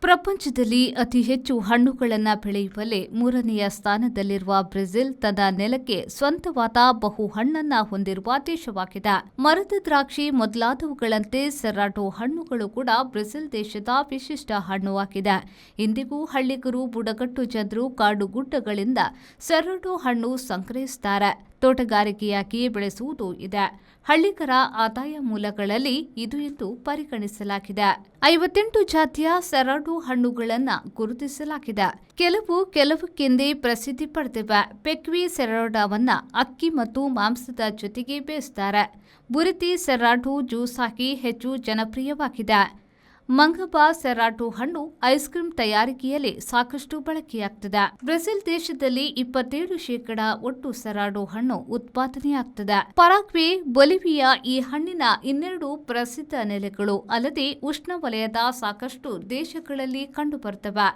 ಪ್ರಪಂಚದಲ್ಲಿ ಅತಿ ಹೆಚ್ಚು ಹಣ್ಣುಗಳನ್ನು ಬೆಳೆಯುವಲ್ಲಿ ಮೂರನೆಯ ಸ್ಥಾನದಲ್ಲಿರುವ ಬ್ರೆಜಿಲ್ ತನ್ನ ನೆಲಕ್ಕೆ ಸ್ವಂತವಾದ ಬಹು ಹಣ್ಣನ್ನ ಹೊಂದಿರುವ ದೇಶವಾಗಿದೆ. ಮರದ ದ್ರಾಕ್ಷಿ ಮೊದಲಾದವುಗಳಂತೆ ಸೆರಾಟೊ ಹಣ್ಣುಗಳು ಕೂಡ ಬ್ರೆಜಿಲ್ ದೇಶದ ವಿಶಿಷ್ಟ ಹಣ್ಣು ಆಗಿದೆ. ಇಂದಿಗೂ ಹಳ್ಳಿಗರು, ಬುಡಕಟ್ಟು ಜನರು ಕಾಡುಗುಡ್ಡಗಳಿಂದ ಸೆರಾಟೊ ಹಣ್ಣು ಸಂಗ್ರಹಿಸುತ್ತಾರೆ. ತೋಟಗಾರಿಕೆಯಾಗಿ ಬೆಳೆಸುವುದೂ ಇದೆ. ಹಳ್ಳಿಗರ ಆದಾಯ ಮೂಲಗಳಲ್ಲಿ ಇದು ಎಂದು ಪರಿಗಣಿಸಲಾಗಿದೆ. 58 ಜಾತಿಯ ಸೆರಾಟೊ ಹಣ್ಣುಗಳನ್ನು ಗುರುತಿಸಲಾಗಿದೆ. ಕೆಲವಕ್ಕೆಂದೇ ಪ್ರಸಿದ್ಧಿ ಪಡೆದಿವೆ. ಪೆಕ್ವಿ ಸೆರಾಟೊವನ್ನ ಅಕ್ಕಿ ಮತ್ತು ಮಾಂಸದ ಜೊತೆಗೆ ಬೇಯಿಸುತ್ತಾರೆ. ಬುರಿತಿ ಸೆರಾಟೊ ಜ್ಯೂಸ್ ಆಗಿ ಹೆಚ್ಚು ಜನಪ್ರಿಯವಾಗಿದೆ. ಮಂಗಬಾ ಸೆರಾಟೊ ಹಣ್ಣು ಐಸ್ ಕ್ರೀಮ್ ತಯಾರಿಕೆಯಲ್ಲಿ ಸಾಕಷ್ಟು ಬಳಕೆಯಾಗ್ತದೆ. ಬ್ರೆಜಿಲ್ ದೇಶದಲ್ಲಿ 27% ಒಟ್ಟು ಸೆರಾಟೊ ಹಣ್ಣು ಉತ್ಪಾದನೆಯಾಗ್ತದೆ. ಪರಾಗ್ವೆ, ಬೊಲಿವಿಯಾ ಈ ಹಣ್ಣಿನ ಇನ್ನೆರಡು ಪ್ರಸಿದ್ಧ ನೆಲೆಗಳು ಅಲ್ಲದೆ ಉಷ್ಣವಲಯದ ಸಾಕಷ್ಟು ದೇಶಗಳಲ್ಲಿ ಕಂಡುಬರುತ್ತವೆ.